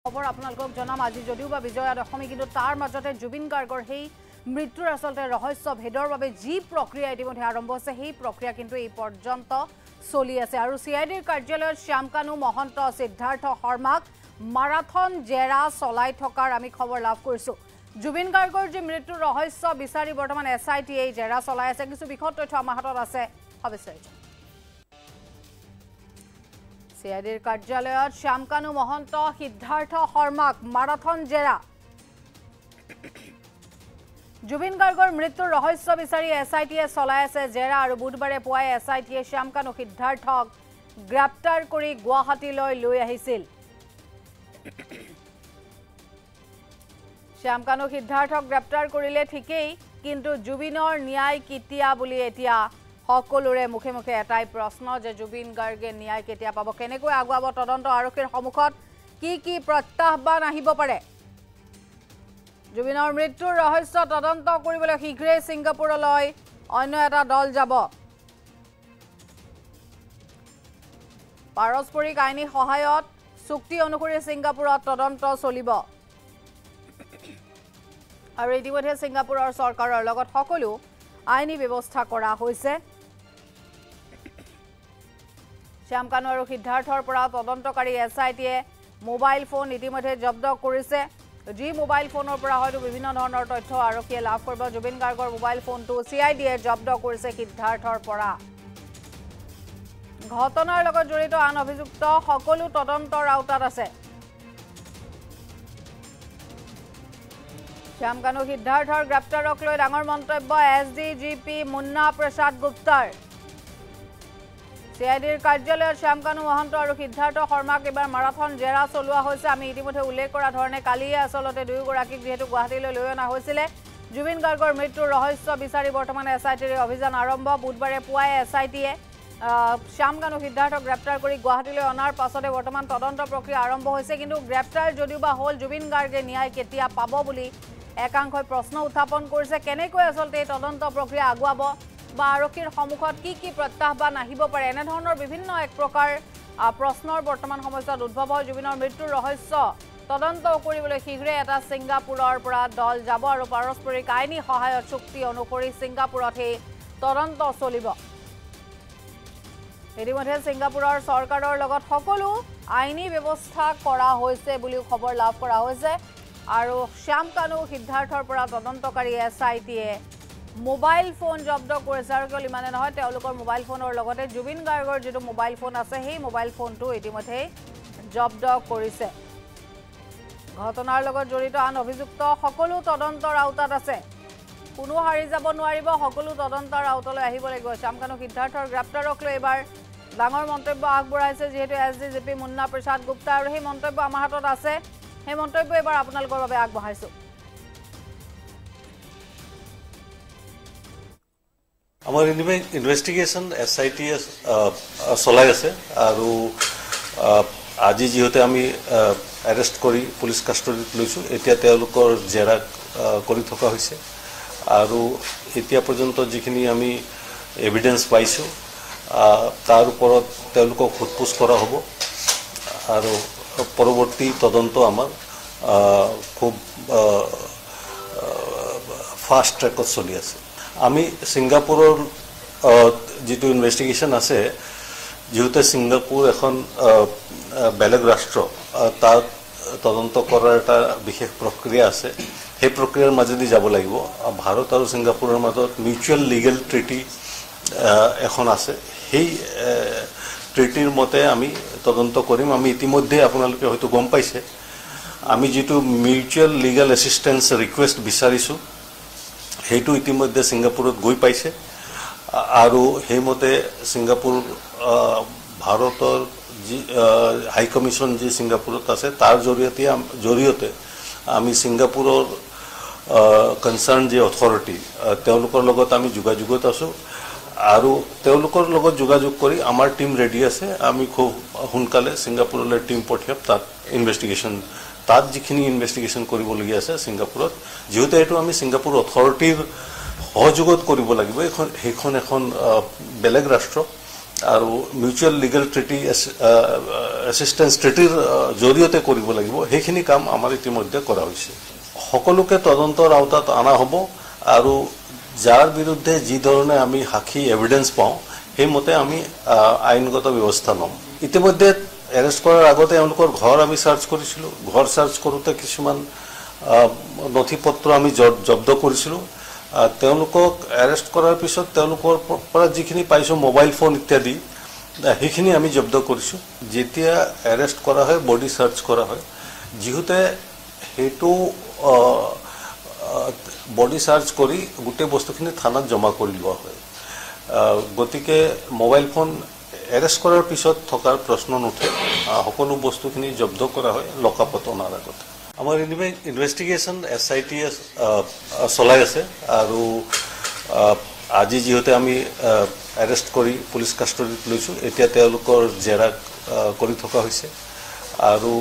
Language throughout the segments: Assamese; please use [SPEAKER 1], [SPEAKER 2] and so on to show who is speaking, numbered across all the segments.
[SPEAKER 1] খবৰ আপোনালোকক জনাম আজি যদিও বা বিজয়া দশমী কিন্তু তাৰ মাজতে জুবিন গাৰ্গৰ সেই মৃত্যুৰ আসলতে ৰহস্য ভেদৰ বাবে যি প্ৰক্ৰিয়া ইতিমধ্যে আৰম্ভ হৈছে সেই প্ৰক্ৰিয়া কিন্তু এই পৰ্যন্ত চলি আছে আৰু সিআইডিৰ কাৰ্যালয়ত শ্যামকানু মহন্ত সিদ্ধাৰ্থ শৰ্মাক মাৰাথন জেৰা চলাই থকাৰ আমি খবৰ লাভ কৰিছো জুবিন গাৰ্গৰ যে মৃত্যুৰ ৰহস্য বিচাৰি বৰ্তমান এসআইটি এই জেৰা চলাই আছে কিছু বিখত তথ্য আমাৰ হাতত আছে অৱশ্যে সিআইডিৰ কাৰ্যালয়ত শ্যামকানু মহন্ত সিদ্ধাৰ্থ শৰ্মাক মাৰাথন জেৰা জুবিন গাৰ্গৰ মৃত্যুৰ ৰহস্য বিচাৰি এসআইটিয়ে চলাই আছে জেৰা আৰু বুধবাৰে পুৱাই এসআইটিয়ে শ্যামকানু সিদ্ধাৰ্থক গ্ৰেপ্তাৰ কৰি গুৱাহাটীলৈ লৈ আহিছিল শ্যামকানু সিদ্ধাৰ্থক গ্ৰেপ্তাৰ কৰিলে ঠিকই কিন্তু জুবিনৰ ন্যায় কিতিয়া বুলি এতিয়া সকলোৰে মুখে মুখে এটাই প্ৰশ্ন যে জুবিন গাৰ্গে ন্যায় কেতিয়া পাব কেনেকৈ আগুৱাব তদন্ত আৰক্ষীৰ সন্মুখত কি প্ৰত্যাহ্বান আহিব পাৰে জুবিনৰ মৃত্যুৰ ৰহস্য তদন্ত কৰিবলৈ শীঘ্ৰে সিংগাপুৰলৈ অন্য এটা দল যাব পাৰস্পৰিক আইনী সহায়ত চুক্তি অনুসৰি সিংগাপুৰত তদন্ত চলিব আৰু ইতিমধ্যে সিংগাপুৰৰ চৰকাৰৰ লগত সকলো আইনী ব্যৱস্থা কৰা হৈছে শ্যামকানু আৰু সিদ্ধাৰ্থৰ পৰা তদন্তকাৰী এসআইটিয়ে মোবাইল ফোন ইতিমধ্যে জব্দ কৰিছে যি মোবাইল ফোনৰ পৰা হয়তো বিভিন্ন ধৰণৰ তথ্য আৰক্ষীয়ে লাভ কৰিব জুবিন গাৰ্গৰ মোবাইল ফোনটো সিআইডিয়ে জব্দ কৰিছে সিদ্ধাৰ্থৰ পৰা ঘটনাৰ লগত জড়িত আন অভিযুক্ত সকলো তদন্তৰ আওতাত আছে শ্যামকানু সিদ্ধাৰ্থৰ গ্ৰেপ্তাৰক লৈ ডাঙৰ মন্তব্য এছডিজিপি মুন্না প্ৰসাদ গুপ্তাৰ সিআইডিৰ কাৰ্যালয়ত শ্যামকানু মহন্ত আৰু সিদ্ধাৰ্থ শৰ্মাক এবাৰ মাৰাথন জেৰা চলোৱা হৈছে আমি ইতিমধ্যে উল্লেখ কৰা ধৰণে কালিয়ে আসলতে দুয়োগৰাকীক যেহেতু গুৱাহাটীলৈ লৈ অনা হৈছিল জুবিন গাৰ্গৰ মৃত্যুৰ ৰহস্য বিচাৰি বৰ্তমান এসআইটিৰ অভিযান আৰম্ভ বুধবাৰে পুৱাই এসআইটিয়ে শ্যামকানু সিদ্ধাৰ্থক গ্ৰেপ্তাৰ কৰি গুৱাহাটীলৈ অনাৰ পাছতে বৰ্তমান তদন্ত প্ৰক্ৰিয়া আৰম্ভ হৈছে কিন্তু গ্ৰেপ্তাৰ যদিও বা হ'ল জুবিন গাৰ্গে ন্যায় কেতিয়া পাব বুলি একাংশই প্ৰশ্ন উত্থাপন কৰিছে কেনেকৈ আসলতে এই তদন্ত প্ৰক্ৰিয়া আগুৱাব বা আৰক্ষীৰ সন্মুখত কি প্ৰত্যাহ্বান আহিব পাৰে এনে ধৰণৰ বিভিন্ন এক প্ৰকাৰ প্ৰশ্নৰ বৰ্তমান সময়ত উদ্ভৱ হয় জুবিনৰ মৃত্যুৰ ৰহস্য তদন্ত কৰিবলৈ শীঘ্ৰে এটা সিংগাপুৰৰ পৰা দল যাব আৰু পাৰস্পৰিক আইনী সহায়ত চুক্তি অনুসৰি সিংগাপুৰত এই তদন্ত চলিব ইতিমধ্যে সিংগাপুৰৰ চৰকাৰৰ লগত সকলো আইনী ব্যৱস্থা কৰা হৈছে বুলিও খবৰ লাভ কৰা হৈছে আৰু শ্যামকানু সিদ্ধাৰ্থৰ পৰা তদন্তকাৰী এসআইটিয়ে মোবাইল ফোন জব্দ কৰিছে আৰু কেৱল ইমানে নহয় তেওঁলোকৰ মোবাইল ফোনৰ লগতে জুবিন গাৰ্গৰ যিটো মোবাইল ফোন আছে সেই মোবাইল ফোনটো ইতিমধ্যে জব্দ কৰিছে ঘটনাৰ লগত জড়িত আন অভিযুক্ত সকলো তদন্তৰ আওতাত আছে কোনো হাৰি যাব নোৱাৰিব সকলো তদন্তৰ আওতালৈ আহিব লাগিব শ্যামকানু সিদ্ধাৰ্থৰ গ্ৰেপ্তাৰক লৈ এবাৰ ডাঙৰ মন্তব্য আগবঢ়াইছে যিহেতু এছডিজিপি মুন্না প্ৰসাদ গুপ্তা আৰু সেই মন্তব্য আমাৰ হাতত আছে সেই মন্তব্য এবাৰ আপোনালোকৰ বাবে আগবঢ়াইছো
[SPEAKER 2] আমাৰ ইনভেষ্টিগেশ্যন এসআইটিয়ে চলাই আছে আৰু আজি যিহেতু আমি এৰেষ্ট কৰি পুলিচ কাষ্টডিত লৈছোঁ এতিয়া তেওঁলোকৰ জেৰা কৰি থকা হৈছে আৰু এতিয়া পৰ্যন্ত যিখিনি আমি এভিডেন্স পাইছোঁ তাৰ ওপৰত তেওঁলোকক সোধপোছ কৰা হ'ব আৰু পৰৱৰ্তী তদন্ত আমাৰ খুব ফাষ্ট ট্ৰেকত চলি আছে আমি সিংগাপুৰৰ যিটো ইনভেষ্টিগেশ্যন আছে যিহেতু সিংগাপুৰ এখন বেলেগ ৰাষ্ট্ৰ তাত তদন্ত কৰাৰ এটা বিশেষ প্ৰক্ৰিয়া আছে সেই প্ৰক্ৰিয়াৰ মাজেদি যাব লাগিব ভাৰত আৰু সিংগাপুৰৰ মাজত মিউচুৱেল লিগেল ট্ৰিটি এখন আছে সেই ট্ৰিটিৰ মতে আমি তদন্ত কৰিম আমি ইতিমধ্যে আপোনালোকে হয়তো গম পাইছে আমি যিটো মিউচুৱেল লিগেল এছিষ্টেন্স ৰিকুৱেষ্ট বিচাৰিছোঁ সেইটো ইতিমধ্যে সিংগাপুৰত গৈ পাইছে আৰু সেইমতে সিংগাপুৰ ভাৰতৰ যি হাই কমিশ্যন যি সিংগাপুৰত আছে তাৰ জৰিয়তে আমি সিংগাপুৰৰ কনচাৰ্ণ যি অথৰিটি তেওঁলোকৰ লগত আমি যোগাযোগত আছোঁ আৰু তেওঁলোকৰ লগত যোগাযোগ কৰি আমাৰ টিম ৰেডি আছে আমি খুব সোনকালে সিংগাপুৰলৈ টিম পঠিয়াম তাত ইনভেষ্টিগেশ্যন তাত যিখিনি ইনভেষ্টিগেশ্যন কৰিবলগীয়া আছে সিংগাপুৰত যেহেতু এইটো আমি সিংগাপুৰ অথৰিটিৰ সহযোগত কৰিব লাগিব সেইখন এখন বেলেগ ৰাষ্ট্ৰ আৰু মিউচুৱেল লিগেল ট্ৰিটি এছিষ্টেঞ্চ ট্ৰিটিৰ জৰিয়তে কৰিব লাগিব সেইখিনি কাম আমাৰ ইতিমধ্যে কৰা হৈছে সকলোকে তদন্তৰ আওতাত অনা হ'ব আৰু যাৰ বিৰুদ্ধে যি ধৰণে আমি সাক্ষী এভিডেন্স পাওঁ সেইমতে আমি আইনগত ব্যৱস্থা ল'ম ইতিমধ্যে এৰেষ্ট কৰাৰ আগতে এওঁলোকৰ ঘৰ আমি সাৰ্চ কৰিছিলোঁ ঘৰ সাৰ্চ কৰোঁতে কিছুমান নথি পত্ৰ আমি জব্দ কৰিছিলোঁ তেওঁলোকক এৰেষ্ট কৰাৰ পিছত তেওঁলোকৰ পৰা যিখিনি পাইছোঁ মোবাইল ফোন ইত্যাদি সেইখিনি আমি জব্দ কৰিছোঁ যেতিয়া এৰেষ্ট কৰা হয় বডি সাৰ্চ কৰা হয় যিহেতু সেইটো বডি সাৰ্চ কৰি গোটেই বস্তুখিনি থানাত জমা কৰি লোৱা হয় গতিকে মোবাইল ফোন এৰেষ্ট কৰাৰ পিছত থকাৰ প্ৰশ্ন নুঠে সকলো বস্তুখিনি জব্দ কৰা হয় লকআপত অনাৰ আগতে আমাৰ ইনভেষ্টিগেশ্যন SIT চলাই আছে আৰু আজি যিহেতু আমি এৰেষ্ট কৰি পুলিচ কাষ্টডিত লৈছোঁ এতিয়া তেওঁলোকৰ জেৰা কৰি থকা হৈছে আৰু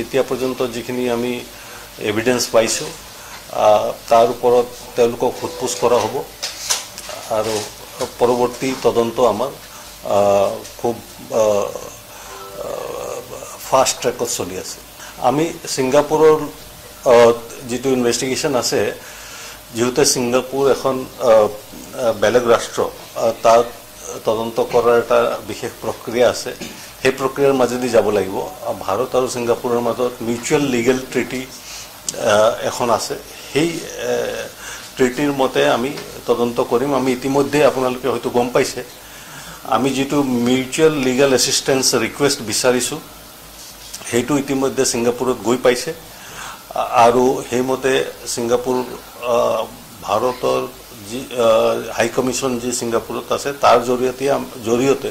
[SPEAKER 2] এতিয়া পৰ্যন্ত যিখিনি আমি এভিডেন্স পাইছোঁ তাৰ ওপৰত তেওঁলোকক সোধপোছ কৰা হ'ব আৰু পৰৱৰ্তী তদন্ত আমাৰ খুব ফাষ্ট ট্ৰেকত চলি আছে আমি ছিংগাপুৰৰ যিটো ইনভেষ্টিগেশ্যন আছে যিহেতু ছিংগাপুৰ এখন বেলেগ ৰাষ্ট্ৰ তাত তদন্ত কৰাৰ এটা বিশেষ প্ৰক্ৰিয়া আছে সেই প্ৰক্ৰিয়াৰ মাজেদি যাব লাগিব ভাৰত আৰু ছিংগাপুৰৰ মাজত মিউচুৱেল লিগেল ট্ৰিটি এখন আছে সেই ট্ৰিটিৰ মতে আমি তদন্ত কৰিম আমি ইতিমধ্যে আপোনালোকে হয়তো গম পাইছে আমি যিটো মিউচুৱেল লিগেল এছিষ্টেঞ্চ ৰিকুৱেষ্ট বিচাৰিছোঁ সেইটো ইতিমধ্যে ছিংগাপুৰত গৈ পাইছে আৰু সেইমতে ছিংগাপুৰ ভাৰতৰ যি হাই কমিশ্যন যি ছিংগাপুৰত আছে তাৰ জৰিয়তে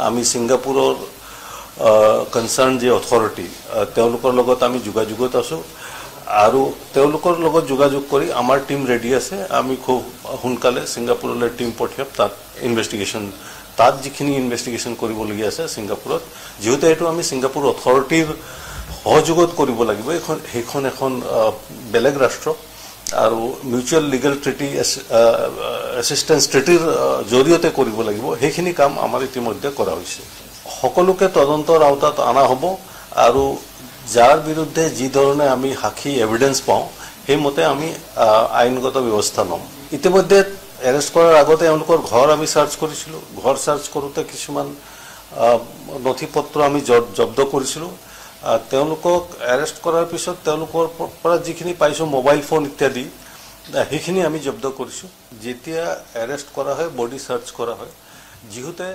[SPEAKER 2] আমি ছিংগাপুৰৰ কনচাৰ্ণ যি অথৰিটি তেওঁলোকৰ লগত আমি যোগাযোগত আছোঁ আৰু তেওঁলোকৰ লগত যোগাযোগ কৰি আমাৰ টিম ৰেডি আছে আমি খুব সোনকালে ছিংগাপুৰলৈ টিম পঠিয়াম তাত ইনভেষ্টিগেশ্যন তাত যিখিনি ইনভেষ্টিগেশ্যন কৰিবলগীয়া আছে ছিংগাপুৰত যিহেতু এইটো আমি ছিংগাপুৰ অথৰিটিৰ সহযোগত কৰিব লাগিব সেইখন এখন বেলেগ ৰাষ্ট্ৰ আৰু মিউচুৱেল লিগেল ট্ৰিটি এছিষ্টেঞ্চ ট্ৰিটিৰ জৰিয়তে কৰিব লাগিব সেইখিনি কাম আমাৰ ইতিমধ্যে কৰা হৈছে সকলোকে তদন্তৰ আওতাত অনা হ'ব আৰু যাৰ বিৰুদ্ধে যি ধৰণে আমি সাক্ষী এভিডেন্স পাওঁ সেইমতে আমি আইনগত ব্যৱস্থা ল'ম ইতিমধ্যে এৰেষ্ট কৰাৰ আগতে এওঁলোকৰ ঘৰ আমি সাৰ্চ কৰিছিলোঁ ঘৰ সাৰ্চ কৰোঁতে কিছুমান নথি পত্ৰ আমি জব্দ কৰিছিলোঁ তেওঁলোকক এৰেষ্ট কৰাৰ পিছত তেওঁলোকৰ পৰা যিখিনি পাইছোঁ মোবাইল ফোন ইত্যাদি সেইখিনি আমি জব্দ কৰিছোঁ যেতিয়া এৰেষ্ট কৰা হয় বডি সাৰ্চ কৰা হয় যিহেতু